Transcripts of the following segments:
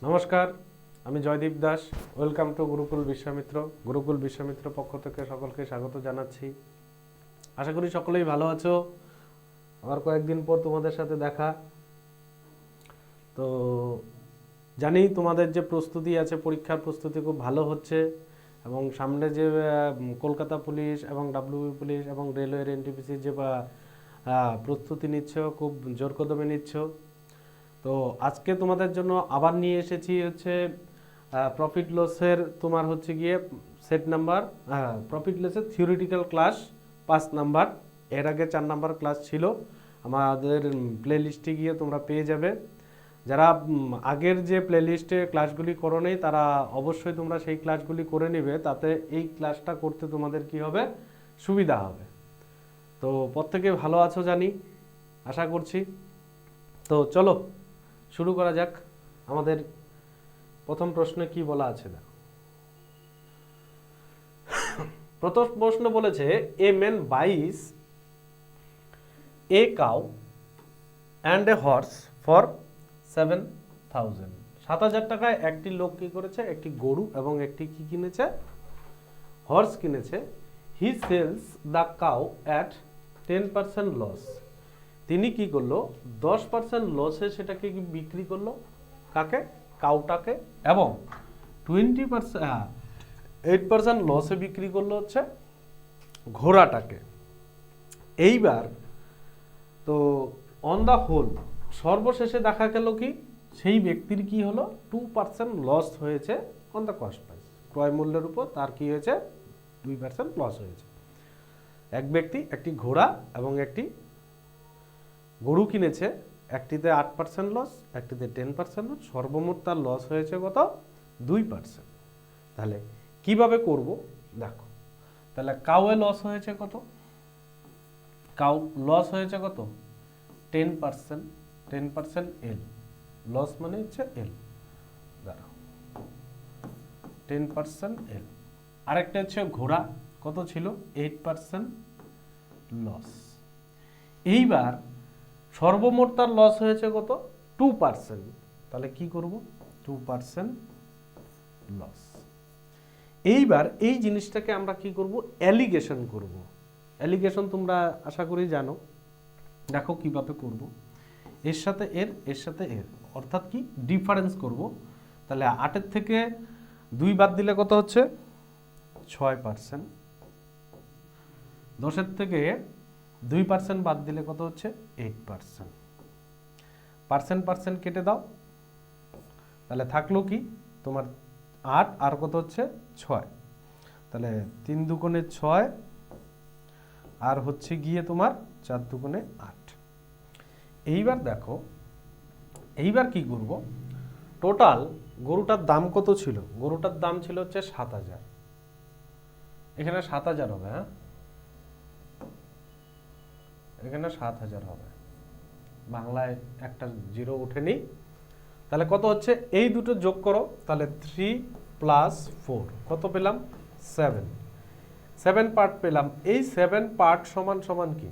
নমস্কার, আমি Joydeep Das. Welcome to Gurukul Vishwamitra. Gurukul Vishwamitra পক্ষ থেকে সকলকে স্বাগত জানাচ্ছি। আশা করি সকলেই ভালো আছো। আবার কয়েকদিন পর তোমাদের সাথে দেখা। তো জানি তোমাদের যে প্রস্তুতি আছে, পরীক্ষার প্রস্তুতি খুব ভালো হচ্ছে এবং সামনে যে কলকাতা পুলিশ এবং ডাব্লিউবি পুলিশ এবং রেলওয়ের এনটিপিসি যে প্রস্তুতি নিচ্ছ, খুব জোর কদমে নিচ্ছ। তো আজকে তোমাদের জন্য আবার নিয়ে এসেছি হচ্ছে প্রফিট লসের তোমার হচ্ছে গিয়ে সেট নাম্বার, প্রফিট লসের থিওরিটিক্যাল ক্লাস 5 নাম্বার। এর আগে 4 নাম্বার ক্লাস ছিল, আমাদের প্লে লিস্টে গিয়ে তোমরা পেয়ে যাবে। যারা আগের যে প্লে লিস্টে ক্লাসগুলি করো নেই তারা অবশ্যই তোমরা সেই ক্লাসগুলি করে নেবে, তাতে এই ক্লাসটা করতে তোমাদের কি হবে, সুবিধা হবে। তো প্রত্যেকে ভালো আছো জানি, আশা করছি। তো চলো শুরু করা যাক। আমাদের প্রথম প্রশ্নে কি বলা আছে না, প্রথম প্রশ্ন বলেছে a man buys a cow and a horse for 7,000। 7,000 টাকায় একটি লোক কি করেছে, একটি গরু এবং একটি কি কিনেছে, হর্স কিনেছে। He sells the cow at 10% loss. তিনি কি করলো, 10% লসে সেটাকে বিক্রি করলো। কাকে? কাউটাকে। এবং 8% লসে বিক্রি করলো হচ্ছে ঘোড়াটাকে। এইবার তো অন দ্য হোল সর্বশেষে দেখা গেল কি, সেই ব্যক্তির কি হলো, 2% লস হয়েছে অন দ্য কস্ট প্রাইস। ক্রয় মূল্যের উপর তার কি হয়েছে, 2% লস হয়েছে। এক ব্যক্তি একটি ঘোড়া এবং একটি গরু কিনেছে, একটিতে 8% লস, একটিতে 10% লস, সর্বমোট তার লস হয়েছে কত, 2%। তাহলে কিভাবে করব দেখো। তাহলে কাউয়ে লস হয়েছে কত, কাউ লস হয়েছে কত, 10%। 10% এল, লস মানে হচ্ছে এল, দাঁড়াও 10% এল। আরেকটা হচ্ছে ঘোড়া, কত ছিল, 8% লস। এইবার সর্বমোট তার লস হয়েছে কত, 2%। তাহলে কি করব, 2% লস। এইবার এই জিনিসটাকে আমরা কি করব, অ্যালিগেশন করব। অ্যালিগেশন তোমরা আশা করি জানো। দেখো কিভাবে করব, এর সাথে এর, এর সাথে এর, অর্থাৎ কি ডিফারেন্স করব। তাহলে 8-এর থেকে 2 বাদ দিলে কত হচ্ছে, 6%। 10-এর থেকে 2% বাদ দিলে কত হচ্ছে, 8%। পার্সেন্ট পার্সেন্ট কেটে দাও, তাহলে থাকলো কি তোমার 8 আর কত হচ্ছে 6। তাহলে 3 দুগুণে 6 আর হচ্ছে গিয়ে তোমার 4 দুগুণে 8। এইবার দেখো, এইবার কি করব, টোটাল গরুটার দাম কত ছিল, গরুটার দাম ছিল হচ্ছে 7,000। এখানে 7,000 হবে, হ্যাঁ এখানে 7,000 হবে, বাংলায় একটা জিরো উঠেনি। তাহলে কত হচ্ছে, এই দুটো যোগ করো, তাহলে 3 + 4 কত পেলাম, 7। 7 পার্ট পেলাম। এই 7 পার্ট সমান সমান কি,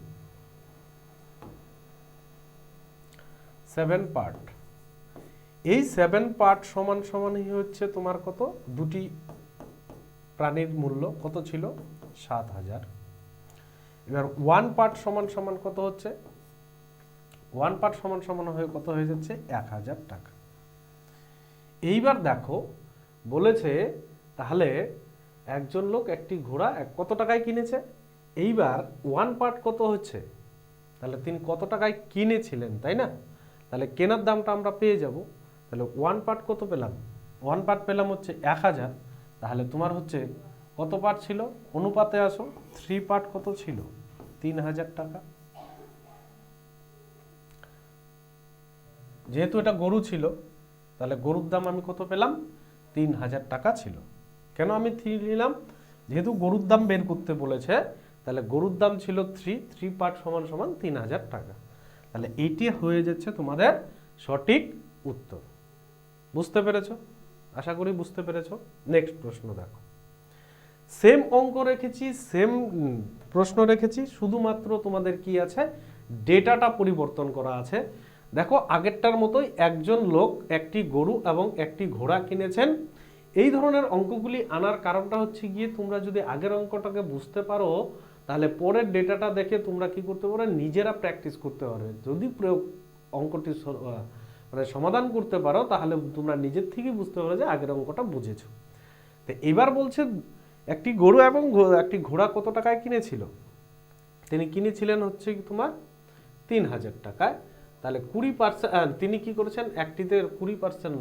7 পার্ট, এই 7 পার্ট সমান সমান হচ্ছে তোমার কত, দুটি প্রাণীর মূল্য কত ছিল, 7,000। এবার 1 পার্ট সমান সমান কত হচ্ছে, 1 পার্ট সমান সমান হয়ে কত হয়ে যাচ্ছে, 1,000 টাকা। এইবার দেখো বলেছে তাহলে একজন লোক একটি ঘোড়া কত টাকায় কিনেছে। এইবার 1 পার্ট কত হচ্ছে, তাহলে তিনি কত টাকায় কিনেছিলেন, তাই না? তাহলে কেনার দামটা আমরা পেয়ে যাব। তাহলে 1 পার্ট কত পেলাম, 1 পার্ট পেলাম হচ্ছে 1,000। তাহলে তোমার হচ্ছে কত পার্ট ছিল, অনুপাতে আসো, 3 পার্ট কত ছিল, 3,000 টাকা। যেহেতু এটা গরু ছিল, তাহলে গরুর দাম আমি কত পেলাম, 3,000 টাকা ছিল। কেন আমি 3 নিলাম, যেহেতু গরুর দাম বের করতে বলেছে, তাহলে গরুর দাম ছিল 3 পার্ট সমান সমান 3,000 টাকা। তাহলে এইটি হয়ে যাচ্ছে তোমাদের সঠিক উত্তর। বুঝতে পেরেছো? আশা করি বুঝতে পেরেছো। নেক্সট প্রশ্ন দেখো, সেম অঙ্ক রেখেছি, সেম প্রশ্ন রেখেছি, শুধুমাত্র তোমাদের কি আছে, ডেটাটা পরিবর্তন করা আছে। দেখো আগেরটার মতোই একজন লোক একটি গরু এবং একটি ঘোড়া কিনেছেন। এই ধরনের অঙ্কগুলি আনার কারণটা হচ্ছে গিয়ে তোমরা যদি আগের অঙ্কটাকে বুঝতে পারো তাহলে পরের ডেটাটা দেখে তোমরা কি করতে পারো, নিজেরা প্র্যাকটিস করতে পারবে। যদি প্রয়োগ অঙ্কটি মানে সমাধান করতে পারো তাহলে তোমরা নিজের থেকেই বুঝতে পারো যে আগের অঙ্কটা বুঝেছো। তো এবার বলছে একটি গরু এবং একটি ঘোড়া কত টাকায় কিনেছিল। তিনি কিনেছিলেন হচ্ছে তোমার 3000 টাকায়। তাহলে 20% তিনি কি করেছেন, একটিতে 20%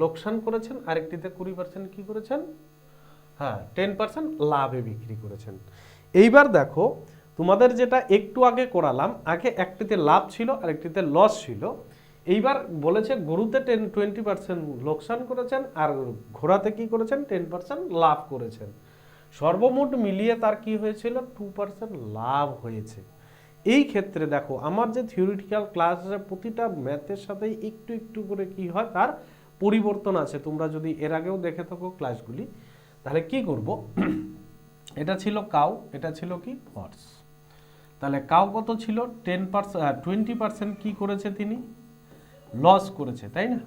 লোকসান করেছেন, আরেকটিতে 20% কি করেছেন, হ্যাঁ 10% লাভে বিক্রি করেছেন। এইবার দেখো তোমাদের যেটা একটু আগে করালাম, আগে একটিতে লাভ ছিল আরেকটিতে লস ছিল। এইবার বলেছে গরুতে 20% লোকসান করেছেন আর ঘোড়াতে কি করেছেন 10% লাভ করেছেন। সর্বমোট মিলিয়ে তার কি হয়েছিল 2% লাভ হয়েছে। এই ক্ষেত্রে দেখো আমার যে থিওরিটিক্যাল ক্লাস আছে প্রতিটা ম্যাথের সাথে একটু একটু করে কি হয় তার পরিবর্তন আছে। তোমরা যদি এর আগেও দেখে থাকো ক্লাসগুলি তাহলে কি করব, এটা ছিল কাউ, এটা ছিল কি হর্স। তাহলে কাউ কত ছিল 20% কি করেছে তিনি লস করেছে, তাই না।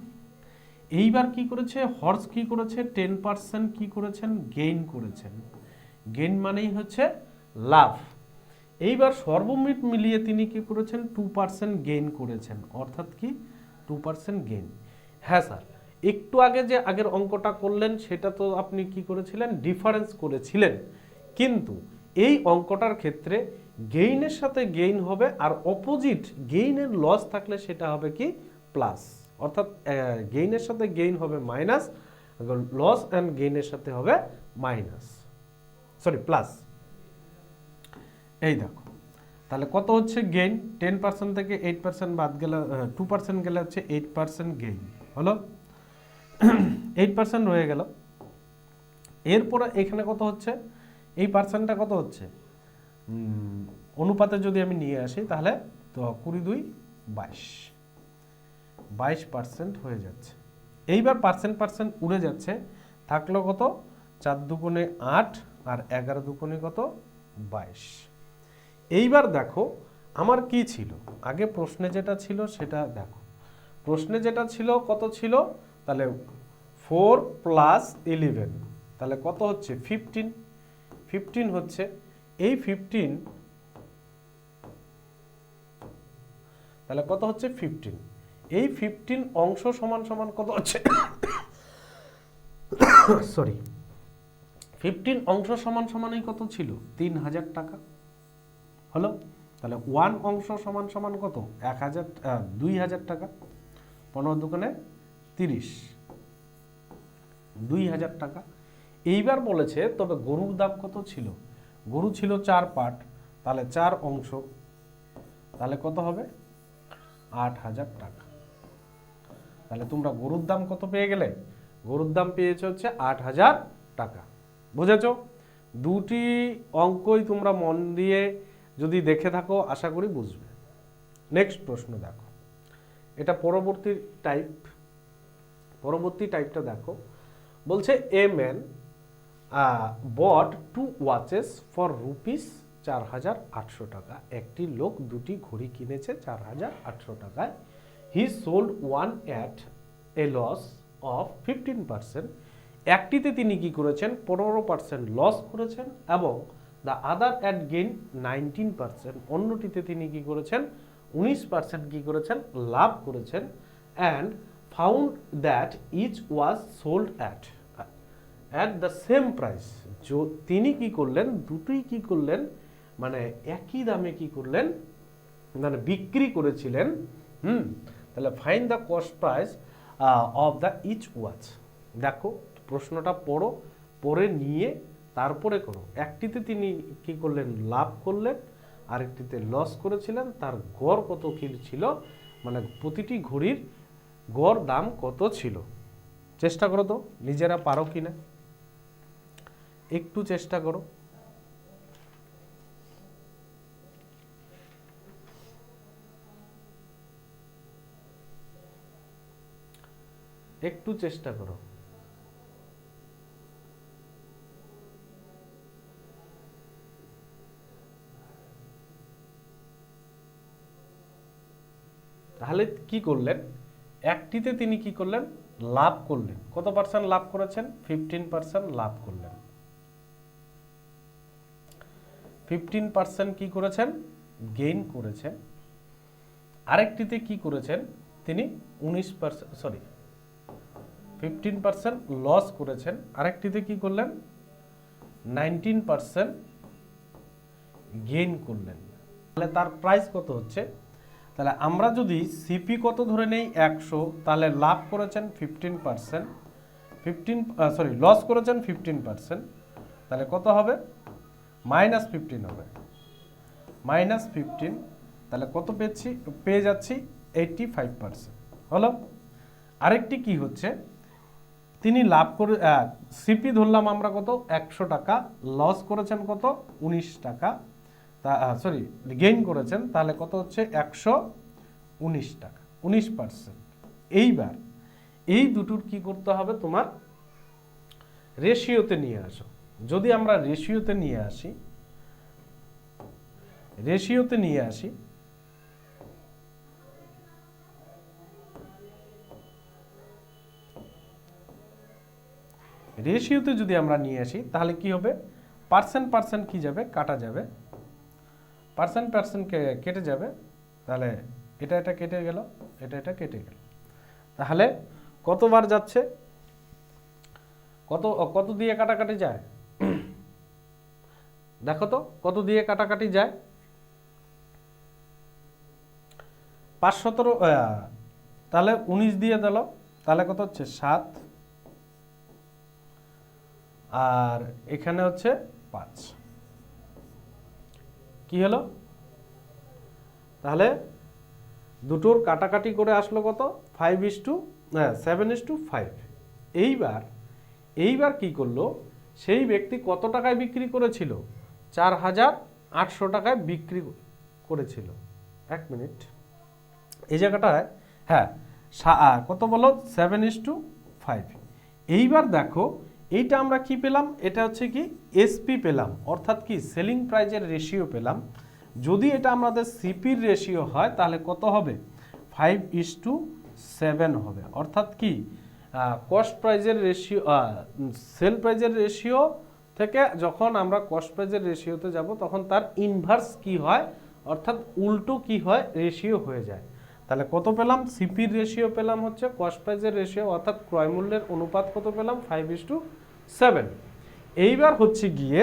এইবার কি করেছে হর্স কি করেছে 10% কি করেছেন গেইন করেছেন। গেইন মানেই হচ্ছে লাভ। এইবার সর্বমিট মিলিয়ে তিনি কি করেছেন 2% গেইন করেছেন, অর্থাৎ কি 2% গেইন। হ্যাঁ স্যার, একটু আগে যে আগের অঙ্কটা করলেন সেটা তো আপনি কি করেছিলেন ডিফারেন্স করেছিলেন, কিন্তু এই অঙ্কটার ক্ষেত্রে গেইনের সাথে গেইন হবে আর অপোজিট গেইনের লস থাকলে সেটা হবে কি প্লাস, অর্থাৎ গেইনের সাথে গেইন হবে মাইনাস, লস অ্যান্ড গেইনের সাথে হবে মাইনাস, সরি প্লাস। এই দেখো তাহলে কত হচ্ছে গেইন 10% থেকে 8% বাদ গেলে 2% গেলে হচ্ছে 8% গেইন হলো 8% হয়ে গেল। এরপরে এখানে কত হচ্ছে এই পার্সেন্টটা কত হচ্ছে অনুপাতে যদি আমি নিয়ে আসি তাহলে তো 22 22% হয়ে যাচ্ছে। এইবার পার্সেন্ট উড়ে যাচ্ছে, থাকলো কত 4 দুগুণে 8 আর 11 দুগুণে কত 22। এইবার দেখো আমার কি ছিল আগে প্রশ্নে যেটা ছিল সেটা দেখো, প্রশ্নে যেটা ছিল কত ছিল তাহলে 4 প্লাস 11 তাহলে কত হচ্ছে 15 হচ্ছে। এই 15 তাহলে কত হচ্ছে 15, এই 15 অংশ সমান সমান কত হচ্ছে সরি 15 অংশ সমান সমানই কত ছিল 3000 টাকা হলো। তাহলে 1 অংশ সমান সমান কত 2000 টাকা, 15 দোকানে 30 2000 টাকা। এইবার বলেছে তবে গরুর দাম কত ছিল, গরু ছিল 4 পার্ট, তাহলে 4 অংশ, তাহলে কত হবে 8000 টাকা। তাহলে তোমরা গরুর দাম কত পেয়ে গেলে, গরুর দাম পেয়েছে হচ্ছে 8000 টাকা। বুঝেছো? দুটি অঙ্কই তোমরা মন দিয়ে যদি দেখে থাকো আশা করি বুঝবে। নেক্সট প্রশ্ন দেখো, এটা পরবর্তী টাইপটা দেখো। বলছে a man bought 2 watches for ₹4800 টাকা। একটি লোক দুটি ঘড়ি কিনেছে 4800 টাকায়। He sold one at a loss of 15%। একটিতে তিনি কি করেছেন 15% লস করেছেন এবং দ্য আদার অ্যাট গেইন 19%। অন্যটিতে তিনি কি করেছেন 19% কি করেছেন লাভ করেছেন। And found that each was sold at the same price. তিনি কি করলেন দুটোই কি করলেন মানে একই দামে কি করলেন মানে বিক্রি করেছিলেন। তাহলে find the cost price of the each watch. দেখো প্রশ্নটা পড়ো, পড়ে নিয়ে তারপরে করো। একটিতে তিনি কি করলেন লাভ করলেন, আরেকটিতে লস করেছিলেন, তার গড় কত কি ছিল মানে প্রতিটি ঘড়ির গড় দাম কত ছিল। চেষ্টা করো তো নিজেরা পারো কিনা, একটু চেষ্টা করো। একটু চেষ্টা করো। তাহলে কি করলেন, একটিতে তিনি কি করলেন, লাভ করলেন। কত পার্সেন্ট লাভ করেছেন? 15% লাভ করলেন। 15% কি করেছেন, গেইন করেছেন। আরেকটিতে কি করেছেন তিনি 19%, সরি 15% লস করেছেন। আরেকটিতে কি করলেন, 19% গেইন করলেন। তাহলে তার প্রাইস কত হচ্ছে? তাহলে আমরা যদি সিপি কত ধরে নেই 100, তাহলে লাভ করেছেন 15%, লস করেছেন 15%, তাহলে কত হবে, -15 হবে। -15, তাহলে কত পেয়ে যাচ্ছি 85% হলো। আরেকটি কি হচ্ছে, তিনি লাভ করে সিপি ধরলাম আমরা কত 100 টাকা, লস করেছেন কত 19 টাকা, গেইন করেছেন, তাহলে কত হচ্ছে 119 টাকা, 19%। এইবার এই দুটোর কি করতে হবে, তোমার রেশিওতে নিয়ে আসো। যদি আমরা রেশিওতে নিয়ে আসি, রেশিওতে যদি আমরা নিয়ে আসি, তাহলে কি হবে, পার্সেন্ট কি যাবে, কাটা যাবে, পার্সেন্ট কেটে যাবে। তাহলে এটা কেটে গেল, এটা কেটে গেল। তাহলে কতবার যাচ্ছে, কত দিয়ে কাটাকাটি যায়, দেখো তো কত দিয়ে কাটাকাটি যায়। 517, তাহলে 19 দিয়ে দিল, তাহলে কত হচ্ছে 7, আর এখানে হচ্ছে 5, কি হলো, তাহলে দুটোর কাটাকাটি করে আসলো কত, 7:5। এইবার কি করলো, সেই ব্যক্তি কত টাকায় বিক্রি করেছিল, 4800 টাকায় বিক্রি করেছিল। 1 মিনিট, এই জায়গাটায়, হ্যাঁ কত বলো, 7:5। এইবার দেখো এইটা আমরা কি পেলাম, এটা হচ্ছে কি এসপি পেলাম, অর্থাৎ কি সেলিং প্রাইজের রেশিও পেলাম। যদি এটা আমাদের সিপির রেশিও হয়, তাহলে কত হবে, 5:7 হবে। অর্থাৎ কি কস্ট প্রাইজের রেশিও, সেল প্রাইজের রেশিও থেকে যখন আমরা কস্ট প্রাইজের রেশিওতে যাব, তখন তার ইনভার্স কি হয়, অর্থাৎ উল্টো কি হয়, রেশিও হয়ে যায়। তাহলে কত পেলাম, সিপির রেশিও পেলাম হচ্ছে কস্ট প্রাইজের রেশিও, অর্থাৎ ক্রয় মূল্যের অনুপাত কত পেলাম, 5:7। এইবার হচ্ছে গিয়ে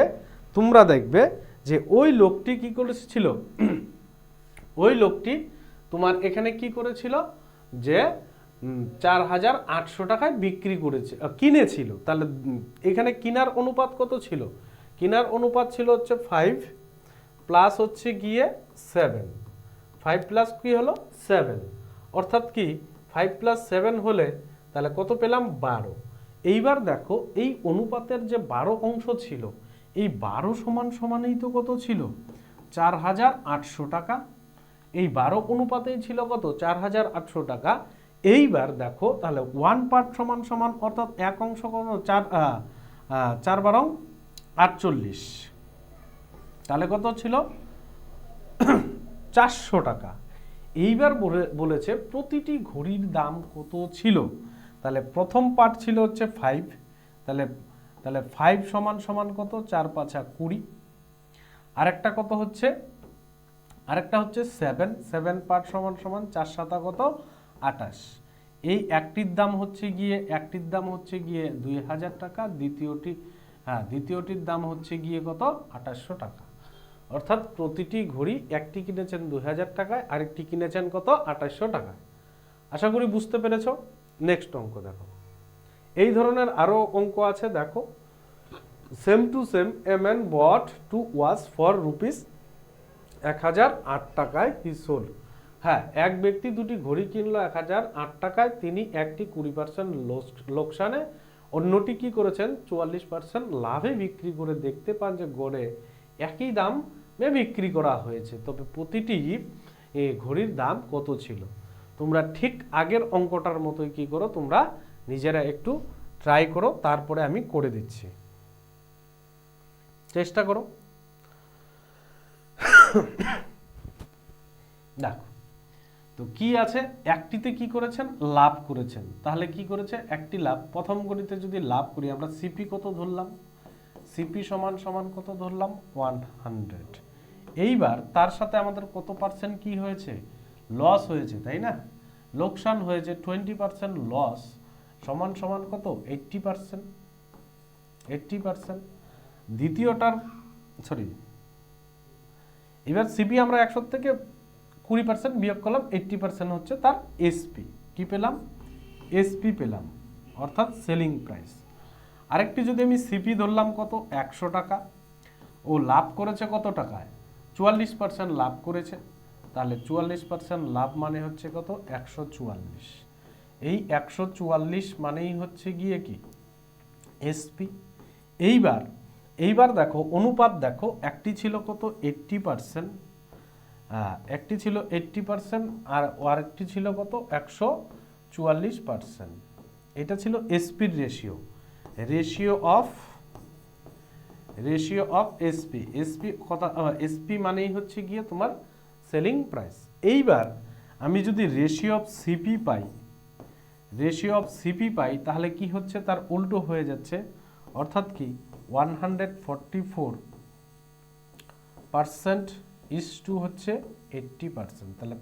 তোমরা দেখবে যে ওই লোকটি কি করেছিল, ওই লোকটি তোমার এখানে কি করেছিল, যে 4800 টাকায় বিক্রি করেছে, কিনেছিল। তাহলে এখানে কিনার অনুপাত কত ছিল, কিনার অনুপাত ছিল হচ্ছে 5 প্লাস হচ্ছে গিয়ে 7, 5 প্লাস কি হলো 7, অর্থাৎ কি 5 প্লাস 7 হলে তাহলে কত পেলাম, 12। এইবার দেখো এই অনুপাতের যে 12 অংশ ছিল, এই 12 সমানই তো কত ছিল, 4800 টাকা। এই 12 অনুপাতেই ছিল কত, 4800 টাকা। এইবার দেখো তাহলে 1 পার্ট সমান, অর্থাৎ এক অংশ কত, 4 12 48, তাহলে কত ছিল 400 টাকা। এইবার বলেছে প্রতিটি ঘড়ির দাম কত ছিল। তাহলে প্রথম পার্ট ছিল হচ্ছে 5, তাহলে 5 সমান কত, 4 5 20। আরেকটা কত হচ্ছে, আরেকটা হচ্ছে 7 পার্ট সমান 4 7 কত, 28। এই একটির দাম হচ্ছে গিয়ে 2000 টাকা, দ্বিতীয়টির দাম হচ্ছে গিয়ে কত, 2800 টাকা। অর্থাৎ প্রতিটি ঘড়ি, একটি কিনেছেন 2000 টাকায়, আরেকটি কিনেছেন কত, 2800 টাকায়। আশা করি বুঝতে পেরেছো। নেক্সট অঙ্ক দেখো, এই ধরনের আরো অঙ্ক আছে, দেখো same to same a man bought 2 watch for ₹1008 টাকায় হি সোল্ড। হ্যাঁ, এক ব্যক্তি দুটি ঘড়ি কিনলো 1008 টাকায়, তিনি একটি 20% লোকসানে, অন্যটি কি করেছেন 44% লাভে বিক্রি করে দেখতে পান যে গড়ে একই দামে বিক্রি করা হয়েছে, তবে প্রতিটি ঘড়ির দাম কত ছিল। তোমরা ঠিক আগের অঙ্কটার মতোই কি করো, তোমরা নিজেরা একটু ট্রাই করো, তারপরে আমি করে দিচ্ছি, চেষ্টা করো। দেখো তো কি আছে, একটিতে কি করেছেন, লাভ করেছেন। তাহলে কি করেছে, একটি লাভ। প্রথম গণিতে যদি লাভ করি আমরা সিপি কত ধরলাম, সিপি সমান সমান কত ধরলাম, 100। এইবার তার সাথে আমাদের কত পার্সেন্ট কি হয়েছে, লস হয়েছে, তাই না, লোকসান হয়েছে। 20% লস সমান সমান কত, 80%। 80%। দ্বিতীয়টার সরি, এবার সিপি আমরা 100 থেকে 20% বিয়োগ করলাম, 80% হচ্ছে তার এসপি। কি পেলাম, এসপি পেলাম, অর্থাৎ সেলিং প্রাইস। আরেকটি যদি আমি সিপি ধরলাম কত, 100 টাকা, ও লাভ করেছে কত টাকায়, 44% লাভ করেছে। তাহলে 44% লাভ মানে হচ্ছে কত, 144। এই 144 মানেই হচ্ছে গিয়ে কি, এসপি। এইবার দেখো অনুপাত, দেখো একটি ছিল কত, 80%, একটি ছিল 80% আর আরেকটি ছিল কত, 144%। এটা ছিল এসপির ratio, ratio of SP. SP কথা, এসপি মানেই হচ্ছে গিয়ে তোমার সেলিং প্রাইস। এইবার আমি যদি রেশিও অফ সিপি পাই, তাহলে কি হচ্ছে, তার উল্টো হয়ে যাচ্ছে, অর্থাৎ কি 144% ইস টু হচ্ছে 80%। তাহলে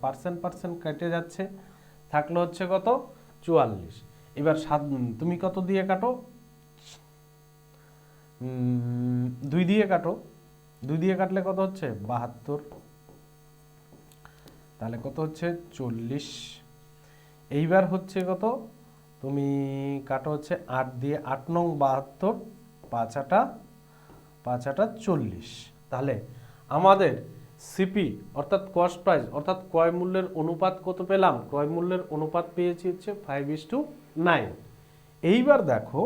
পার্সেন্ট কেটে যাচ্ছে, থাকলো হচ্ছে কত, 44। এবার তুমি কত দিয়ে কাটো, 2 দিয়ে কাটো, 2 দিয়ে কাটলে কত হচ্ছে, 72। তাহলে কত হচ্ছে, 40। এইবার হচ্ছে কত, তুমি কাটো হচ্ছে 8 দিয়ে, 8 নং 72, 5 আটা 40। তাহলে আমাদের সিপি অর্থাৎ কস্ট প্রাইস অর্থাৎ ক্রয় মূল্যের অনুপাত কত পেলাম, ক্রয় মূল্যের অনুপাত পেয়েছি হচ্ছে 5:9। এইবার দেখো,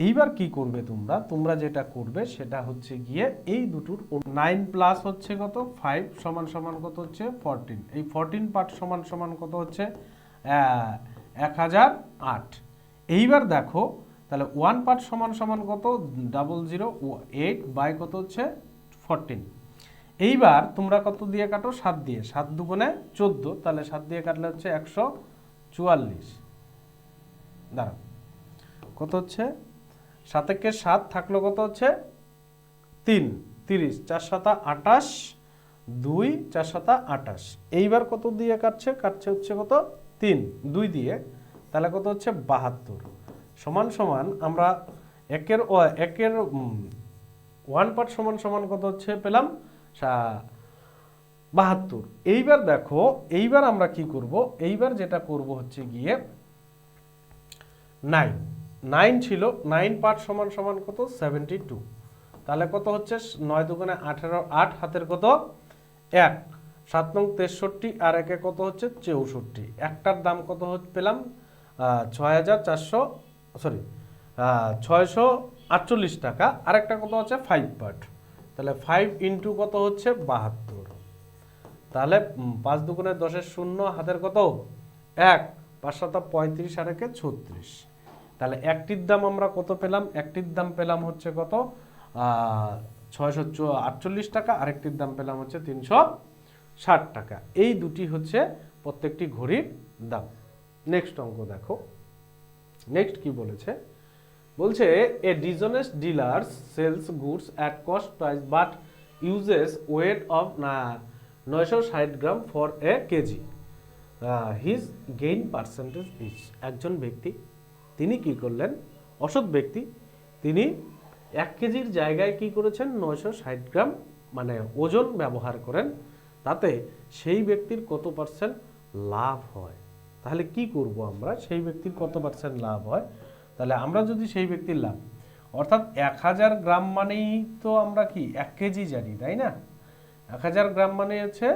এইবার কি করবে তোমরা যেটা করবে সেটা হচ্ছে গিয়ে এই দুটোর 9 প্লাস হচ্ছে কত, 5 সমান সমান কত হচ্ছে 14। এই 14 পার্ট সমান সমান কত হচ্ছে 1008। এইবার দেখো তাহলে 1 পার্ট সমান সমান কত, 008 বাই কত হচ্ছে 14। এইবার তোমরা কত দিয়ে কাটো, 7 দিয়ে, 7 দুগুণে 14, তাহলে 7 দিয়ে কাটলে হচ্ছে 144। দাঁড়াও, কত হচ্ছে, 7 একে 7 থাকলো কত হচ্ছে 3, 30, 4 7 28, 2 4 7 28। এইবার কত দিয়ে কাটছে হচ্ছে কত 3, 2 দিয়ে, তাহলে কত হচ্ছে 72। সমান সমান আমরা একের 1 পার্ট সমান সমান কত হচ্ছে পেলাম 72। এইবার দেখো, এইবার আমরা কি করব, এইবার যেটা করব হচ্ছে গিয়ে 9 ছিল, 9 পার্ট সমান সমান কত 72। তাহলে কত হচ্ছে 9 দুগুণে 18, 8 হাতের কত 1, 7 নং 63 আর একে কত হচ্ছে 64। একটার দাম কত পেলাম 648 টাকা। আরেকটা কত আছে 5 পার্ট, তাহলে 5 ইন্টু কত হচ্ছে 72। তাহলে 5 দুগুণে 10-এর 0 হাতের কত 1, 5 7 35 আর একে 36। তাহলে একটির দাম আমরা কত পেলাম, একটির দাম পেলাম হচ্ছে কত 648 টাকা, আরেকটির দাম পেলাম হচ্ছে 360 টাকা। এই দুটি হচ্ছে প্রত্যেকটি ঘড়ির দাম। নেক্সট অঙ্ক দেখো, নেক্সট কি বলেছে, বলছে a dishonest dealer sells goods at cost price but uses weight of 960 gram for a KG, his gain percentage is. একজন ব্যক্তি তিনি কি করলেন, অসৎ ব্যক্তি, তিনি 1 কেজির জায়গায় কি করেছেন 960 গ্রাম মানে ওজন ব্যবহার করেন, তাতে সেই ব্যক্তির কত পার্সেন্ট লাভ হয়। তাহলে কি করব আমরা, সেই ব্যক্তির কত পার্সেন্ট লাভ হয়। তাহলে আমরা যদি সেই ব্যক্তির লাভ অর্থাৎ 1000 গ্রাম মানেই তো আমরা কি 1 কেজি জানি, তাই না, 1000 গ্রাম মানে হচ্ছে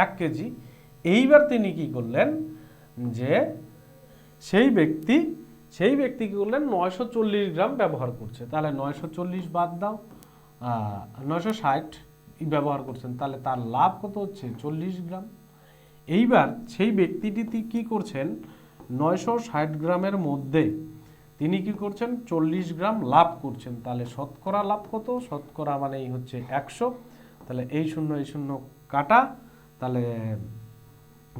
1 কেজি। এইবার তিনি কি করলেন, যে সেই ব্যক্তি কি করলেন 940 গ্রাম ব্যবহার করছে। তাহলে 940 বাদ দাও, 960 ব্যবহার করছেন, তাহলে তার লাভ কত হচ্ছে 40 গ্রাম। এইবার সেই ব্যক্তিটি কি করছেন 960 গ্রামের মধ্যে তিনি কি করছেন 40 গ্রাম লাভ করছেন। তাহলে শতকরা লাভ কত, শতকরা মানেই হচ্ছে 100। তাহলে এই শূন্য কাটা, তাহলে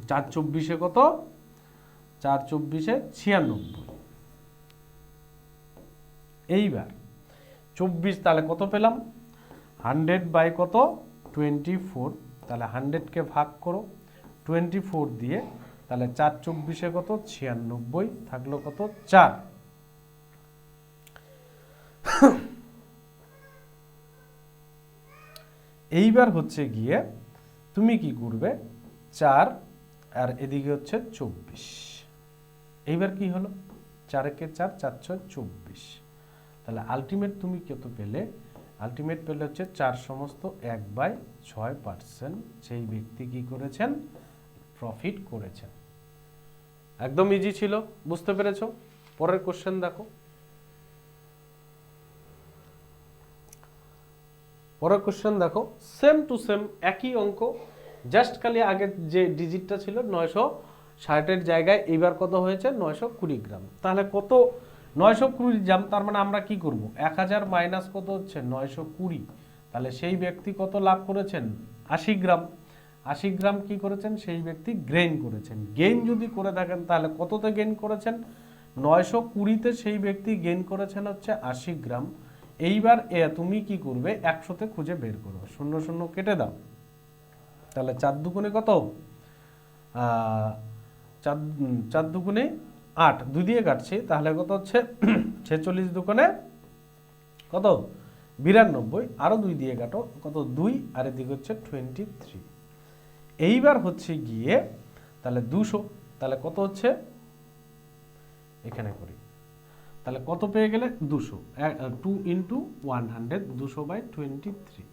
4 24 কত, 4 24 96। এইবার 24 তাহলে কত পেলাম, 100 বাই কত 24, তাহলে 100কে ভাগ করো 24 দিয়ে, তাহলে 4 24 কত 96, থাকলো কত 4। এইবার হচ্ছে গিয়ে তুমি কি করবে, 4 আর এদিকে হচ্ছে 24, এইবার কি হলো 4 কে 4 4 6 24, তাহলে আলটিমেট তুমি কত পেলে, আলটিমেট পেলে হচ্ছে 4 সমস্ত 1/6%, সেই ব্যক্তি কি করেছেন, প্রফিট করেছেন। একদম ইজি ছিল, বুঝতে পেরেছো? পরের কোশ্চেন দেখো, পরের কোশ্চেন দেখো, সেম টু সেম একই অঙ্ক, জাস্ট খালি আগের যে ডিজিটটা ছিল 960-এর জায়গায় এইবার কত হয়েছে 920 গ্রাম। তাহলে কত 920 গ্রাম, তার মানে আমরা কি করব, 1000 মাইনাস কত হচ্ছে 920, তাহলে সেই ব্যক্তি কত লাভ করেছেন 80 গ্রাম। 80 গ্রাম কি করেছেন সেই ব্যক্তি গেইন করেছেন। গেইন যদি করে থাকেন তাহলে কততে গেইন করেছেন, 920-তে সেই ব্যক্তি গেইন করেছেন হচ্ছে 80 গ্রাম। এইবার তুমি কি করবে, 100-তে খুঁজে বের করো, 0 0 কেটে দাও, তাহলে 4 দুগুণে কত, 4 দুগুণে 8, 2 দিয়ে কাটছি, তাহলে কত হচ্ছে 46 দুগুণে কত 92, আরো 2 দিয়ে কাটো কত 2, আর এদিকে হচ্ছে 23। এইবার হচ্ছে গিয়ে তাহলে 200, তাহলে কত হচ্ছে, এখানে করি, তাহলে কত পেয়ে গেলে 200, 2 × 100, 200/23।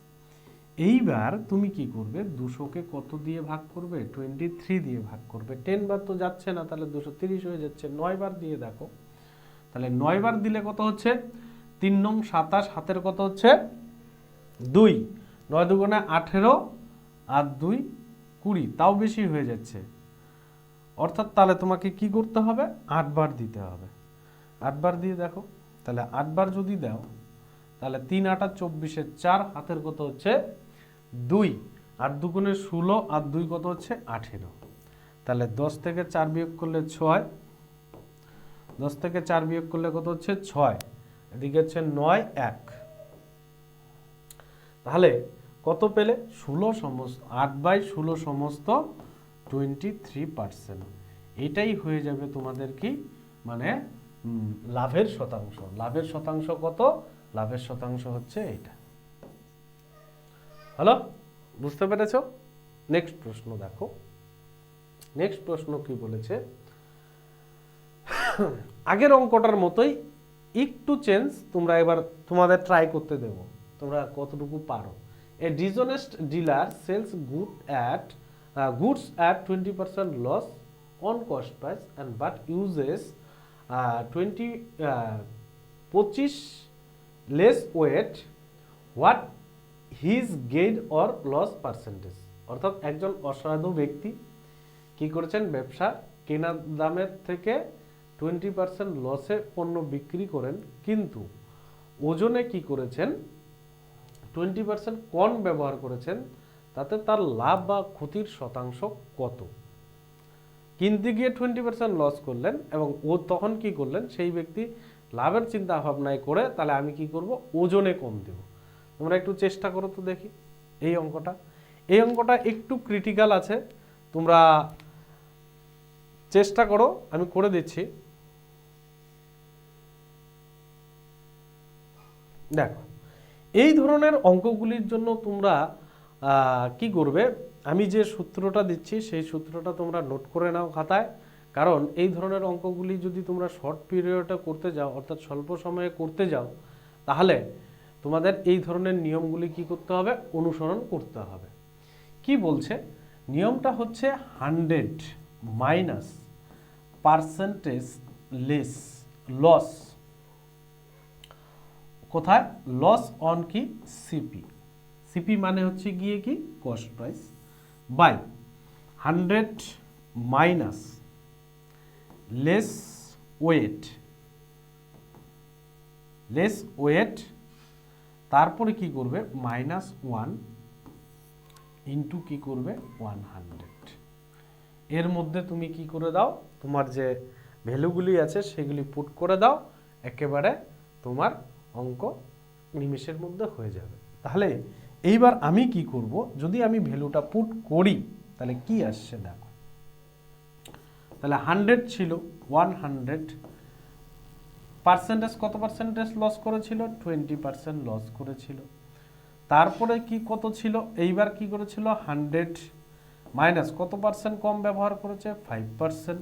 এইবার তুমি কি করবে, 200-কে কত দিয়ে ভাগ করবে, 23 দিয়ে ভাগ করবে, 10 বার তো যাচ্ছে না, তাহলে 230 হয়ে যাচ্ছে, 9 বার দিয়ে দেখো, তাহলে 9 বার দিলে কত হচ্ছে 3 নং 27, হাতের কত হচ্ছে 2, 9 দুগুণে 18 আর 2 20, তাও বেশি হয়ে যাচ্ছে, অর্থাৎ তাহলে তোমাকে কি করতে হবে 8 বার দিতে হবে। 8 বার দিয়ে দেখো, তাহলে 8 বার যদি দাও তাহলে 3 8 24, 4 হাতের কত হচ্ছে 2, 8 দুগুণে 16 আর 2 কত হচ্ছে 18, তাহলে 10 থেকে 4 বিয়োগ করলে 6, 10 থেকে 4 বিয়োগ করলে কত হচ্ছে 6, এদিকে হচ্ছে 9 1, তাহলে কত পেলে 16 সমস্ত 8/16 সমস্ত 23%। এটাই হয়ে যাবে তোমাদের কি মানে লাভের শতাংশ। লাভের শতাংশ কত, লাভের শতাংশ হচ্ছে এটা। হলো, বুঝতে পেরেছো? নেক্সট প্রশ্ন দেখো, নেক্সট প্রশ্ন কি বলেছে, আগের অঙ্কটার মতোই একটু চেঞ্জ, তোমরা এবার তোমাদের ট্রাই করতে দেবো তোমরা কতটুকু পারো। এ dishonest dealer sells goods at 20% loss on cost price and but uses 25 less weight, what his gain or loss percentage। অর্থাৎ একজন অসাধু ব্যক্তি কি করেছেন, ব্যবসা কেনা দামের থেকে 20% লসে পণ্য বিক্রি করেন, কিন্তু ওজনে কি করেছেন 20% কম ব্যবহার করেছেন, তাতে তার লাভ বা ক্ষতির শতাংশ কত। কিনতে গিয়ে 20% লস করলেন এবং ও তখন কি করলেন, সেই ব্যক্তি লাভের চিন্তা ভাবনায় করে তাহলে আমি কি করব, ওজনে কম দেব। তোমরা একটু চেষ্টা করো তো দেখি এই অঙ্কটা। এই অঙ্কটা একটু ক্রিটিক্যাল আছে, তোমরা চেষ্টা করো, আমি করে দিচ্ছি। দেখো এই ধরনের অঙ্কগুলির জন্য তোমরা কি করবে, আমি যে সূত্রটা দিচ্ছি সেই সূত্রটা তোমরা নোট করে নাও খাতায়, কারণ এই ধরনের অঙ্কগুলি যদি তোমরা শর্ট পিরিয়ডে করতে যাও, অর্থাৎ স্বল্প সময়ে করতে যাও, তাহলে তোমাদের এই ধরনের নিয়মগুলি কি করতে হবে, অনুসরণ করতে হবে। কি বলছে, নিয়মটা হচ্ছে 100 মাইনাস পার্সেন্টেজ লেস লস, কোথায় লস অন কি সিপি, সিপি মানে হচ্ছে গিয়ে কি cost price, by 100 minus less weight, তারপরে কি করবে -1 ইন্টু কি করবে 100। এর মধ্যে তুমি কি করে দাও, তোমার যে ভ্যালুগুলি আছে সেগুলি পুট করে দাও, একেবারে তোমার অঙ্ক নিমেষের মধ্যে হয়ে যাবে। তাহলে এইবার আমি কি করব, যদি আমি ভ্যালুটা পুট করি তাহলে কি আসছে দেখো। তাহলে 100 ছিল, 100 পার্সেন্টেজ, কত পার্সেন্টেজ লস করেছিল, 20% লস করেছিল। তারপরে কি কত ছিল, এইবার কি করেছিল 100 মাইনাস কত পার্সেন্ট কম ব্যবহার করেছে, 5%,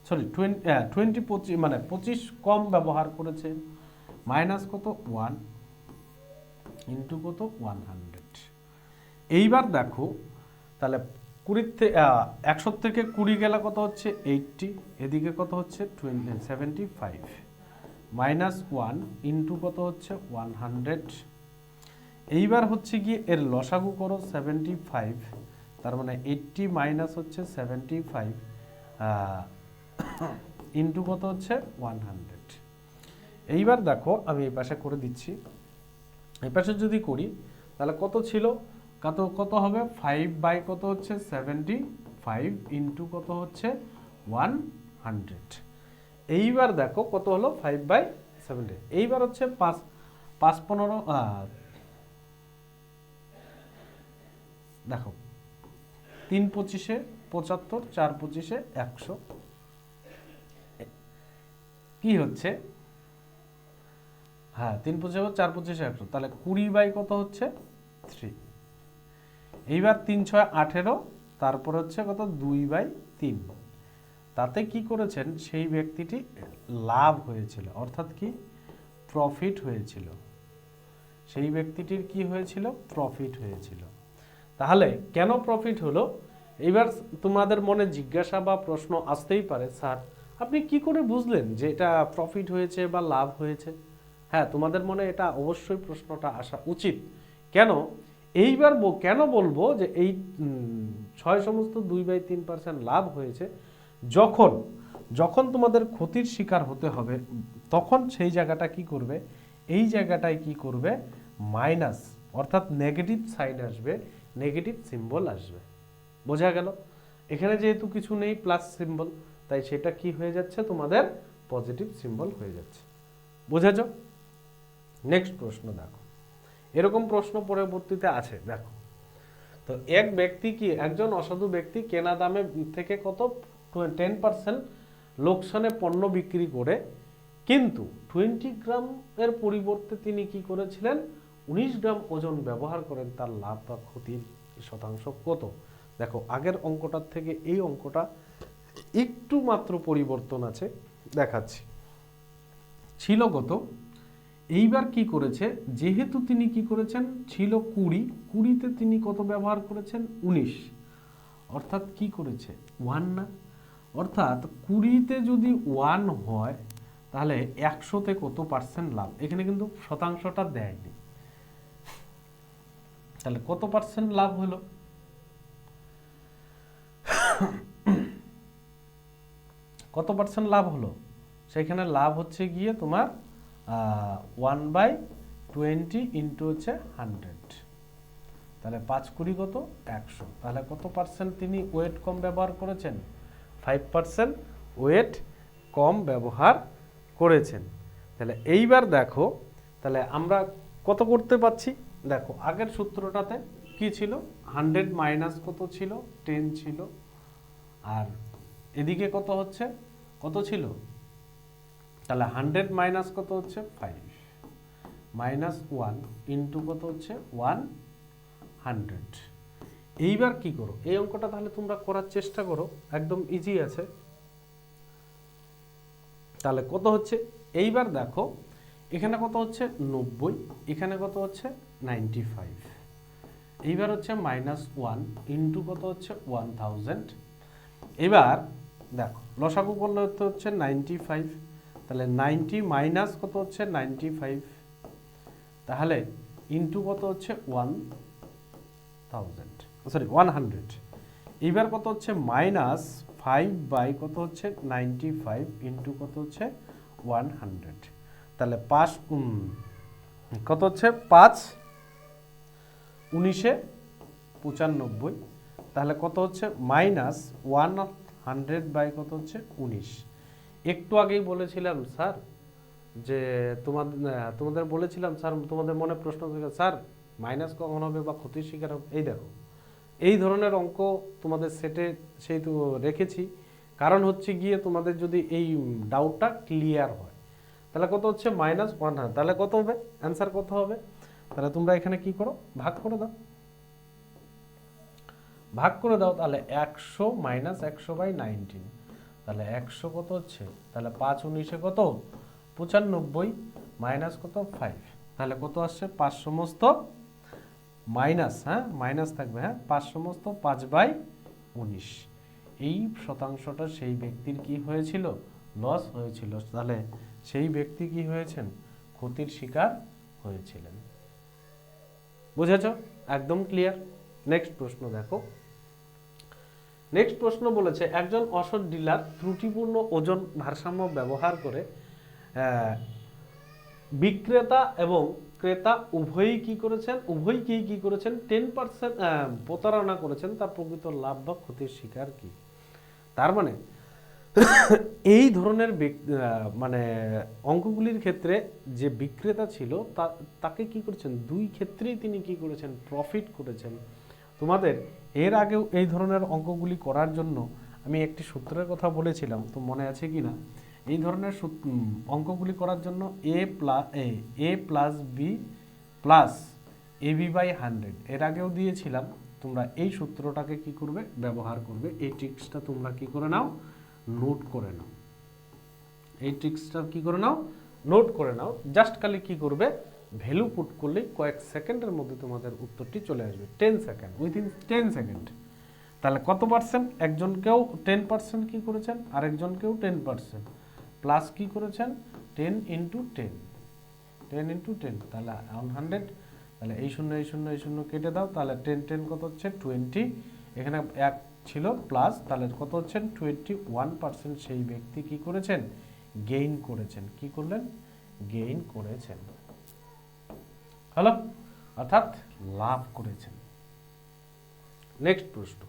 সরি 25 মানে 25 কম ব্যবহার করেছে, মাইনাস কত 1 ইন্টু কত 100। এইবার দেখো তাহলে 100 থেকে 20 গেলে কত হচ্ছে 80, এদিকে কত হচ্ছে 75, মাইনাস 1 ইন্টু কত হচ্ছে 100। এইবার হচ্ছে গিয়ে এর লসাগু করো 75, তার মানে 80 মাইনাস হচ্ছে 75 ইন্টু কত হচ্ছে 100। এইবার দেখো আমি এই পাশে করে দিচ্ছি, এই পাশে যদি করি তাহলে কত ছিল, কত হবে 5 বাই কত হচ্ছে 75 ইন্টু কত হচ্ছে 100। এইবার দেখো কত হলো 5 বাই 70। এইবার হচ্ছে 5 15 দেখো 3 25 75, 4 25 100 কি হচ্ছে, হ্যাঁ 3 25 4 25 100, তাহলে 20 বাই কত হচ্ছে 3। এইবার 3 6 18, তারপর হচ্ছে কত 2 বাই 3। তাতে কি করেছেন, সেই ব্যক্তিটি লাভ হয়েছিল, অর্থাৎ কি প্রফিট হয়েছিল, সেই ব্যক্তিটির কি হয়েছিল, প্রফিট হয়েছিল। তাহলে কেন প্রফিট হলো, এইবার তোমাদের মনে জিজ্ঞাসা বা প্রশ্ন আসতেই পারে, স্যার আপনি কি করে বুঝলেন যে এটা প্রফিট হয়েছে বা লাভ হয়েছে। হ্যাঁ, তোমাদের মনে এটা অবশ্যই প্রশ্নটা আসা উচিত। কেন, এইবার কেন বলবো যে এই 6 সমস্ত 2/3% লাভ হয়েছে, যখন তোমাদের ক্ষতির শিকার হতে হবে তখন সেই জায়গাটা কি করবে, এই জায়গাটায় কি করবে মাইনাস, অর্থাৎ নেগেটিভ সাইন আসবে, নেগেটিভ সিম্বল আসবে। বোঝা গেল, এখানে যেহেতু কিছু নেই প্লাস সিম্বল, তাই সেটা কি হয়ে যাচ্ছে, তোমাদের পজিটিভ সিম্বল হয়ে যাচ্ছে। বুঝেছ? নেক্সট প্রশ্ন দেখো, এরকম প্রশ্ন পরবর্তীতে আছে দেখো। তো একজন অসাধু ব্যক্তি কেনা দামে থেকে কত 10% লোকসানে পণ্য বিক্রি করে, কিন্তু 20 গ্রাম এর পরিবর্তে তিনি কি করেছিলেন 19 গ্রাম ওজন ব্যবহার করেন, তার লাভ বা ক্ষতির শতাংশ কত। দেখো আগের অঙ্কটার থেকে এই অঙ্কটা একটু মাত্র পরিবর্তন আছে, দেখাচ্ছি। ছিল কত, এইবার কি করেছে, যেহেতু তিনি কি করেছেন ছিল 20তে তিনি কত ব্যবহার করেছেন 19, অর্থাৎ কি করেছে 1 না, অর্থাৎ 20তে যদি 1 হয় তাহলে 100তে কত পার্সেন্ট লাভ, এখানে কিন্তু শতাংশটা দেয়নি, তাহলে কত পার্সেন্ট লাভ হলো, কত পার্সেন্ট লাভ হলো, সেখানে লাভ হচ্ছে গিয়ে তোমার 1/20 ইন্টু হচ্ছে 100, তাহলে 5 20 কত 100, তাহলে কত পার্সেন্ট তিনি ওয়েট কম ব্যবহার করেছেন, 5% ওয়েট কম ব্যবহার করেছেন। তাহলে এইবার দেখো, তাহলে আমরা কত করতে পারছি, দেখো আগের সূত্রটাতে কি ছিল 100 মাইনাস কত ছিল 10 ছিল, আর এদিকে কত হচ্ছে কত ছিল, তাহলে 100 মাইনাস কত হচ্ছে 5 মাইনাস 1 ইন্টু কত হচ্ছে 100। এইবার কি করো, এই অঙ্কটা তাহলে তোমরা করার চেষ্টা করো, একদম ইজি আছে। তাহলে কত হচ্ছে, এইবার দেখো এখানে কত হচ্ছে 90, এখানে কত হচ্ছে 95, এইবার হচ্ছে মাইনাস 1 ইন্টু কত হচ্ছে 1000। এবার দেখো লসাগু করলে হচ্ছে 95, তাহলে 90 মাইনাস কত হচ্ছে 95, তাহলে ইন্টু কত হচ্ছে 100। এইবার কত হচ্ছে মাইনাস 5 বাই কত হচ্ছে 95 ইন্টু কত হচ্ছে 100, তাহলে 5 কত হচ্ছে 5 19 95, তাহলে কত হচ্ছে -100 বাই কত হচ্ছে 19। একটু আগেই বলেছিলাম স্যার যে তোমাদের বলেছিলাম স্যার, তোমাদের মনে প্রশ্ন ছিল স্যার মাইনাস কখন হবে বা ক্ষতির শিকার হবে। এই দেখো এই ধরনের অঙ্ক তোমাদের সেটে সেই তো রেখেছি, কারণ হচ্ছে গিয়ে তোমাদের যদি এই ডাউটটা ক্লিয়ার হয়। তাহলে কত হচ্ছে -100, তাহলে কত হবে অ্যান্সার কত হবে? তাহলে তোমরা এখানে কি করো, ভাগ করে দাও, ভাগ করে দাও। তাহলে 100 - 100/19, তাহলে 100 কত হচ্ছে, তাহলে 5 19 কত 95 মাইনাস কত 5, তাহলে কত আসছে 5 সমস্ত মাইনাস, হ্যাঁ মাইনাস থাকবে, হ্যাঁ 5 সমস্ত 5/19। এই শতাংশটা সেই ব্যক্তির কি হয়েছিল, লস হয়েছিল। তাহলে সেই ব্যক্তি কি হয়েছেন, ক্ষতির শিকার হয়েছিলেন। বুঝেছ? একদম ক্লিয়ার। নেক্সট প্রশ্ন দেখো। নেক্সট প্রশ্ন বলেছে একজন অসৎ ডিলার ত্রুটিপূর্ণ ওজন ভারসাম্য ব্যবহার করে বিক্রেতা এবং ক্রেতা উভয়ই কি করেছেন, উভয়কেই কি করেছেন 10% প্রতারণা করেছেন, তার প্রকৃত লাভ বা ক্ষতির শিকার কি? তার মানে এই ধরনের মানে অঙ্কগুলির ক্ষেত্রে যে বিক্রেতা ছিল তাকে কি করেছেন, দুই ক্ষেত্রেই তিনি কি করেছেন, প্রফিট করেছেন। তোমাদের এর আগেও এই ধরনের অঙ্কগুলি করার জন্য আমি একটি সূত্রের কথা বলেছিলাম, তো মনে আছে কি না? এই ধরনের অঙ্কগুলি করার জন্য a plus B plus AB/100 এর আগেও দিয়েছিলাম। তোমরা এই সূত্রটাকে কি করবে, ব্যবহার করবে। এই ট্রিক্সটা তোমরা কি করে নাও, নোট করে নাও। এই ট্রিক্সটা কি করে নাও, নোট করে নাও। জাস্ট খালি কি করবে, ভ্যালু পুট করলে কয়েক সেকেন্ডের মধ্যে তোমাদের উত্তরটি চলে আসবে। 10 সেকেন্ড, উইথিন 10 সেকেন্ড। তাহলে কত পার্সেন্ট, একজনকেও 10% কি করেছেন, আরেকজনকেও 10% প্লাস কি করেছেন 10 × 10, 10 × 10, তাহলে 100। তাহলে এই শূন্য এই শূন্য এই শূন্য কেটে দাও, তাহলে 10 10 কত হচ্ছে 20, এখানে 1 ছিল প্লাস, তাহলে কত হচ্ছে 21% সেই ব্যক্তি কি করেছেন, গেইন করেছেন। কি করলেন, গেইন করেছেন, হলো, অর্থাৎ লাভ করেছেন। নেক্সট প্রশ্ন।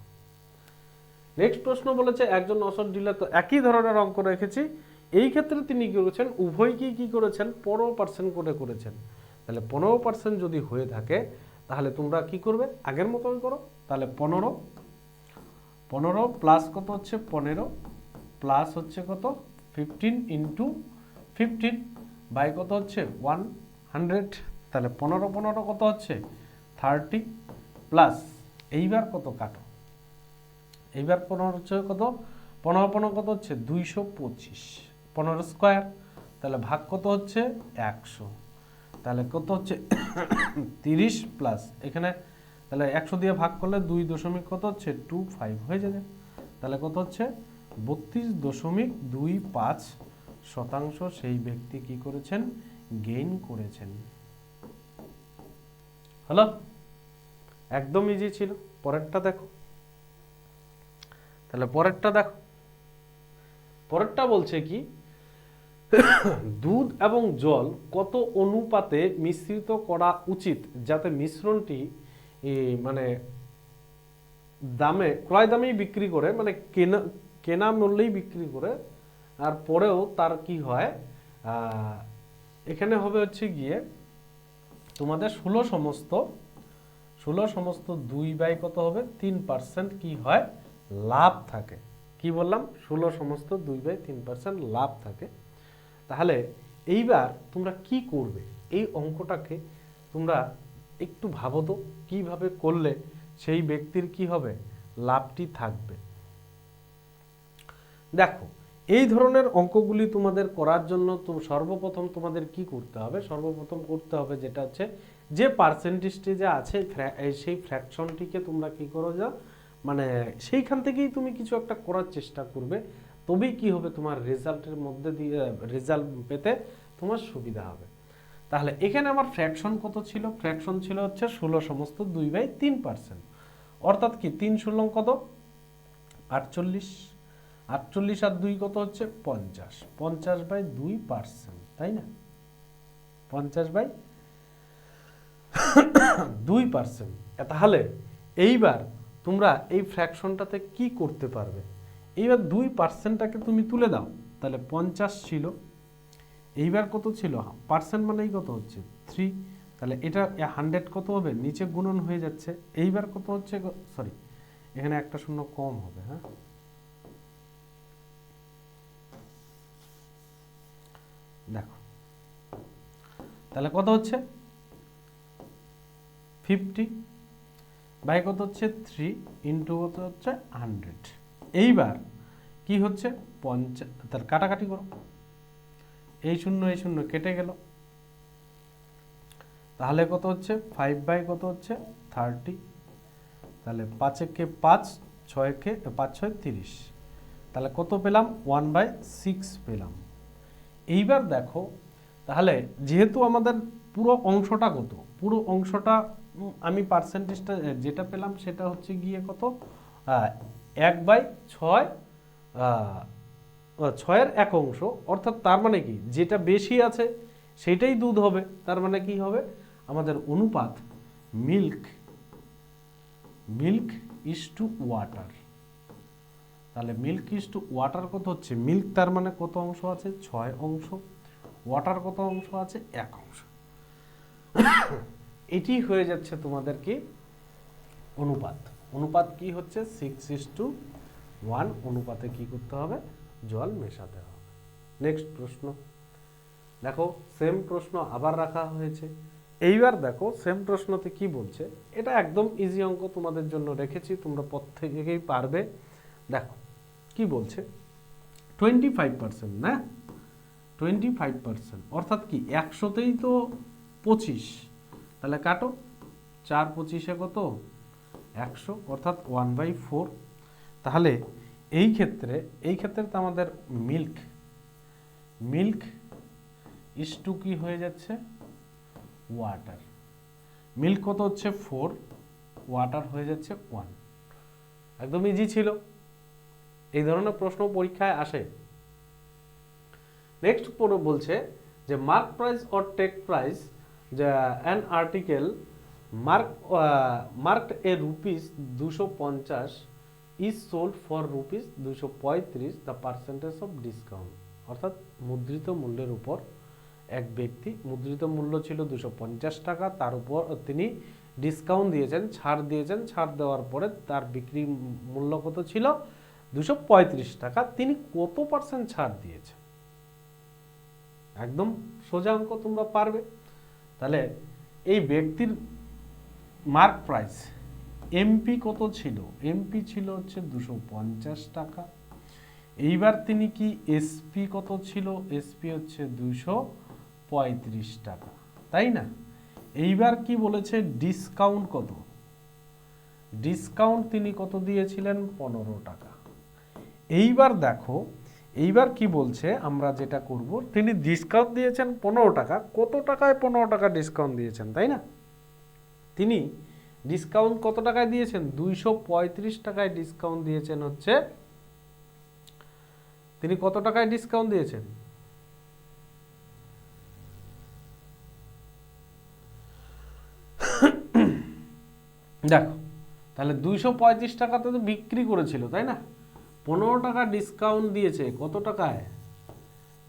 নেক্সট প্রশ্ন বলেছে একজন অসৎ ডিলার, তো একই ধরনের অঙ্ক রেখেছি, এই ক্ষেত্রে তিনি কি করেছেন, উভয়কেই কি করেছেন 15% করে করেছেন। তাহলে 15% যদি হয়ে থাকে তাহলে তোমরা কি করবে, আগের মতন করো। তাহলে 15 প্লাস কত হচ্ছে 15 প্লাস হচ্ছে কত 15 × 15 বাই কত হচ্ছে 100, তাহলে 15 15 কত হচ্ছে 30 প্লাস এইবার কত কাটো, এইবার 15 হচ্ছে কত 15 15 কত হচ্ছে 225, 15 স্কোয়ার, তাহলে ভাগ কত হচ্ছে 100, তাহলে কত হচ্ছে 30 প্লাস এখানে, তাহলে 100 দিয়ে ভাগ করলে 2 কত হচ্ছে 25 হয়ে যাবে। তাহলে কত হচ্ছে 32.25% সেই ব্যক্তি কি করেছেন, গেইন করেছেন। হলো, একদম ইজি ছিল। পরেরটা দেখো। তাহলে পরেরটা দেখো, পরেরটা বলছে কি দুধ এবং জল কত অনুপাতে মিশ্রিত করা উচিত যাতে মিশ্রণটি মানে দামে ক্রয় দামেই বিক্রি করে, মানে কেনা মূল্যেই বিক্রি করে, আর পরেও তার কি হয়, এখানে হবে হচ্ছে গিয়ে তোমাদের 16 সমস্ত 2 বাই কত হবে 3% কি হয়, লাভ থাকে। কি বললাম, 16 সমস্ত 2 বাই 3% লাভ থাকে। তাহলে এইবার তোমরা কি করবে, এই অঙ্কটাকে তোমরা একটু ভাবো তো, কিভাবে করলে সেই ব্যক্তির কি হবে, লাভটি থাকবে। দেখো এই ধরনের অঙ্কগুলি তোমাদের করার জন্য তো সর্বপ্রথম তোমাদের কি করতে হবে, সর্বপ্রথম করতে হবে যেটা হচ্ছে যে পার্সেন্টেজটি যে আছে সেই ফ্র্যাকশনটিকে তোমরা কি করো, যা মানে সেইখান থেকেই তুমি কিছু একটা করার চেষ্টা করবে, তবেই কি হবে, তোমার রেজাল্টের মধ্যে দিয়ে রেজাল্ট পেতে তোমার সুবিধা হবে। তাহলে এখানে আমার ফ্র্যাকশন কত ছিল, ফ্র্যাকশন ছিল হচ্ছে 16 সমস্ত 2 বাই 3%, অর্থাৎ কি 3 ষোলো কত 48, 48 আর 2 কত হচ্ছে 50, 50/2%, তাই না, 50/2%। তাহলে এইবার তোমরা এই ফ্র্যাকশনটাতে কি করতে পারবে, এইবার 2%টাকে তুমি তুলে দাও, তাহলে 50 ছিল, এইবার কত ছিল, পার্সেন্ট মানেই কত হচ্ছে 3, তাহলে এটা 100 কত হবে, নিচে গুণন হয়ে যাচ্ছে, এইবার কত হচ্ছে, সরি এখানে একটা শূন্য কম হবে, হ্যাঁ দেখো, তাহলে কত হচ্ছে 50 বাই কত হচ্ছে 3 ইন্টু কত হচ্ছে 100। এইবার কি হচ্ছে 50, তার কাটাকাটি করো, এই শূন্য কেটে গেল, তাহলে কত হচ্ছে 5 বাই কত হচ্ছে 30, তাহলে 5 কে 5, 6 কে 5 6 30, তাহলে কত পেলাম 1/6 পেলাম। এইবার দেখো, তাহলে যেহেতু আমাদের পুরো অংশটা কত, পুরো অংশটা আমি পার্সেন্টেজটা যেটা পেলাম সেটা হচ্ছে গিয়ে কত 1/6, 6-এর 1 অংশ, অর্থাৎ তার মানে কি যেটা বেশি আছে সেটাই দুধ হবে, তার মানে কি হবে আমাদের অনুপাত মিল্ক ইজ টু ওয়াটার। তাহলে মিল্ক ইজ টু ওয়াটার কত হচ্ছে, মিল্ক তার মানে কত অংশ আছে 6 অংশ, ওয়াটার কত অংশ আছে 1 অংশ, এটি হয়ে যাচ্ছে তোমাদের কি অনুপাত। অনুপাত কি হচ্ছে 6:1 অনুপাতে কি করতে হবে, জল মেশাতে হবে। নেক্সট প্রশ্ন দেখো, সেম প্রশ্ন আবার রাখা হয়েছে। এইবার দেখো সেম প্রশ্নতে কি বলছে, এটা একদম ইজি অঙ্ক তোমাদের জন্য রেখেছি, তোমরা প্রত্যেকেই পারবে। দেখো কি বলছে 25%, না 25%, অর্থাৎ কি 100তেই তো 25, তাহলে কাটো 4 25-এ কত 100, অর্থাৎ 1/4। তাহলে এই ক্ষেত্রে তো আমাদের মিল্ক ইজ টু কি হয়ে যাচ্ছে ওয়াটার, মিল্ক কত হচ্ছে 4, ওয়াটার হয়ে যাচ্ছে 1, একদম ইজি ছিল, এই ধরনের প্রশ্ন পরীক্ষায় আসে। নেক্সট পড়ো বলছে যে mark price or tag price, যে an article marked a ₹250 is sold for ₹235, the percentage of discount, অর্থাৎ মুদ্রিত মূল্যের উপর এক ব্যক্তি, মুদ্রিত মূল্য ছিল 250 টাকা, তার উপর তিনি ডিসকাউন্ট দিয়েছেন, ছাড় দিয়েছেন, ছাড় দেওয়ার পরে তার বিক্রি মূল্য কত ছিল 235 টাকা, তিনি কত পার্সেন্ট ছাড় দিয়েছেন, একদম সোজা অঙ্ক, তোমরা পারবে। তাহলে এই ব্যক্তির মার্ক প্রাইস এমপি কত ছিল, এমপি ছিল হচ্ছে 250 টাকা, এইবার তিনি কি এসপি কত ছিল, এসপি হচ্ছে 235 টাকা, তাই না। এইবার কি বলেছে ডিসকাউন্ট কত, ডিসকাউন্ট তিনি কত দিয়েছিলেন 15 টাকা। এইবার দেখো, এইবার কি বলছে, আমরা যেটা করব, তিনি ডিসকাউন্ট দিয়েছেন 15 টাকা, কত টাকায় 15 টাকা ডিসকাউন্ট দিয়েছেন, তাই না, তিনি ডিসকাউন্ট কত টাকায় দিয়েছেন 235 টাকায় ডিসকাউন্ট দিয়েছেন, হচ্ছে তিনি কত টাকায় ডিসকাউন্ট দিয়েছেন, দেখো তাহলে 235 টাকাতে তো বিক্রি করেছিল, তাই না, 15 টাকা ডিসকাউন্ট দিয়েছে কত টাকায়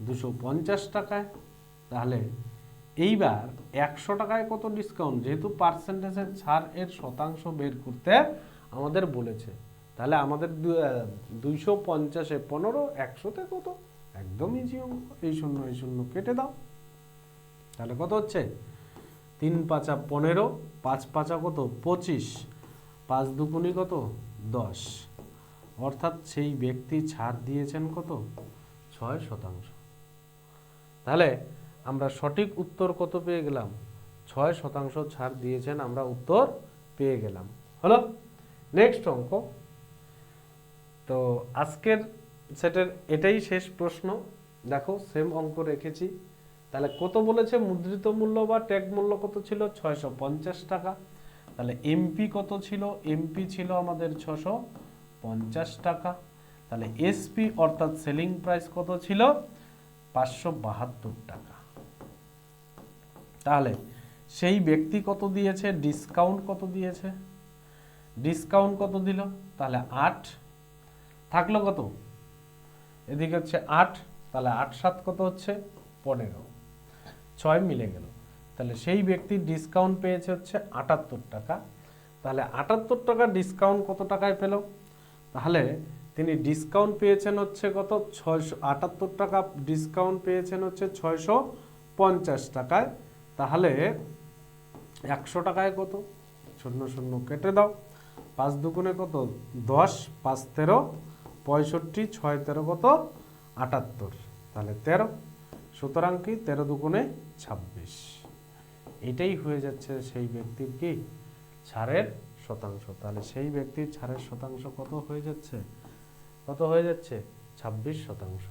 250 টাকায়। তাহলে এইবার 100 টাকায় কত ডিসকাউন্ট, যেহেতু পার্সেন্টেজের ছাড় এর শতাংশ বের করতে আমাদের বলেছে, তাহলে আমাদের 250-এ 15, 100-তে কত, একদম ইজি অঙ্ক, এই শূন্য কেটে দাও, তাহলে কত হচ্ছে 3 5 15, 5 5 কত 25, 5 2 কত 10, অর্থাৎ সেই ব্যক্তি ছাড় দিয়েছেন কত 6%। তাহলে আমরা সঠিক উত্তর কত পেয়ে গেলাম, 6% ছাড় দিয়েছেন, আমরা উত্তর পেয়ে গেলাম, হলো। নেক্সট অঙ্ক, তো আজকের সেটের এটাই শেষ প্রশ্ন। দেখো সেম অঙ্ক রেখেছি, তাহলে কত বলেছে মুদ্রিত মূল্য বা ট্যাগ মূল্য কত ছিল 650 টাকা, তাহলে এমপি কত ছিল, এমপি ছিল আমাদের 650 টাকা, তাহলে এসপি অর্থাৎ সেলিং প্রাইস কত ছিল 572 টাকা। তাহলে সেই ব্যক্তি কত দিয়েছে, ডিসকাউন্ট কত দিয়েছে, ডিসকাউন্ট কত দিল, তাহলে 8 থাকলো কত, এদিকে হচ্ছে 8, তাহলে 8 7 কত হচ্ছে 15, 6 মিলে গেল। তাহলে সেই ব্যক্তি ডিসকাউন্ট পেয়েছে হচ্ছে 78 টাকা। তাহলে 78 টাকা ডিসকাউন্ট কত টাকায় পেল, তাহলে তিনি ডিসকাউন্ট পেয়েছেন হচ্ছে কত 678 টাকা ডিসকাউন্ট পেয়েছেন হচ্ছে 650 টাকায়। তাহলে 100 টাকায় কত, 0 0 কেটে দাও, 5 দুগুণে কত 10, 5 13, 65, 6 13 কত 78, তাহলে 13, সুতরাং কি 13 দুগুণে 26। এটাই হয়ে যাচ্ছে সেই ব্যক্তির কি ছাড়ের শতাংশ। তাহলে সেই ব্যক্তির ছাড়ের শতাংশ কত হয়ে যাচ্ছে, কত হয়ে যাচ্ছে 26%।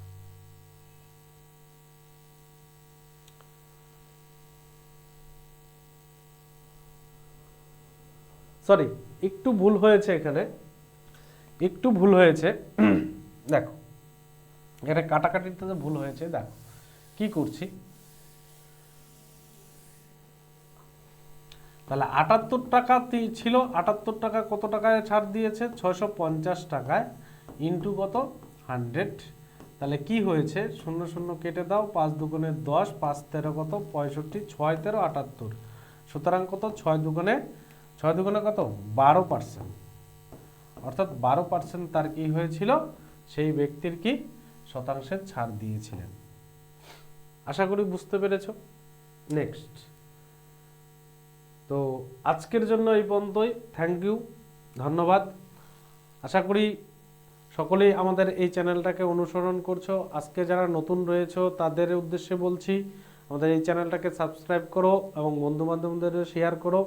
সরি, একটু ভুল হয়েছে এখানে, একটু ভুল হয়েছে। দেখো এখানে কাটাকাটিতে ভুল হয়েছে, দেখো কি করছি। তাহলে 78 টাকা ছিল, 78 টাকা কত টাকায় ছাড় দিয়েছে 650 টাকায়, ইন্টু কত 100, তাহলে কি হয়েছে 0 0 কেটে দাও, 5 দুগুণে 10, 5 13 কত 65, 6 13 78, সুতরাং কত 6 দুগুণে কত 12%, অর্থাৎ 12% তার কি হয়েছিল, সেই ব্যক্তির কি শতাংশের ছাড় দিয়েছিলেন। আশা করি বুঝতে পেরেছ। নেক্সট, তো আজকের জন্য এই পর্যন্তই। থ্যাংক ইউ, ধন্যবাদ। আশা করি সকলেই আমাদের এই চ্যানেলটাকে অনুসরণ করছো। আজকে যারা নতুন রয়েছে তাদের উদ্দেশ্যে বলছি, আমাদের এই চ্যানেলটাকে সাবস্ক্রাইব করো এবং বন্ধু বান্ধবদের শেয়ার করো।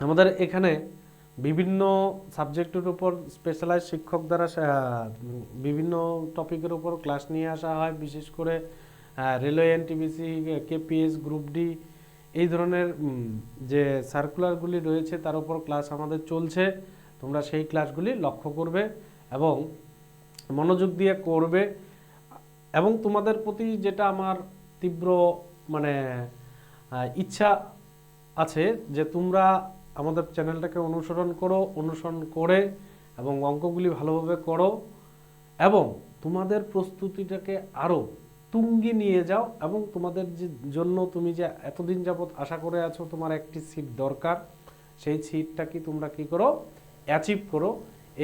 আমাদের এখানে বিভিন্ন সাবজেক্টের উপর স্পেশালাইজ শিক্ষক দ্বারা বিভিন্ন টপিকের উপর ক্লাস নিয়ে আসা হয়, বিশেষ করে railway, NTPC, KPS, group D এই ধরনের যে সার্কুলারগুলি রয়েছে তার উপর ক্লাস আমাদের চলছে। তোমরা সেই ক্লাসগুলি লক্ষ্য করবে এবং মনোযোগ দিয়ে করবে। এবং তোমাদের প্রতি যেটা আমার তীব্র মানে ইচ্ছা আছে যে তোমরা আমাদের চ্যানেলটাকে অনুসরণ করো, অনুসরণ করে এবং অঙ্কগুলি ভালোভাবে করো এবং তোমাদের প্রস্তুতিটাকে আরও তুঙ্গে নিয়ে যাও। এবং তোমাদের জন্য তুমি যে এতদিন যাবৎ আশা করে আছো তোমার একটি সিট দরকার, সেই সিটটা কি তোমরা কি করো, অ্যাচিভ করো।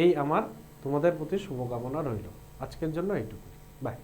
এই আমার তোমাদের প্রতি শুভকামনা রইল। আজকের জন্য এইটুকু, বাই।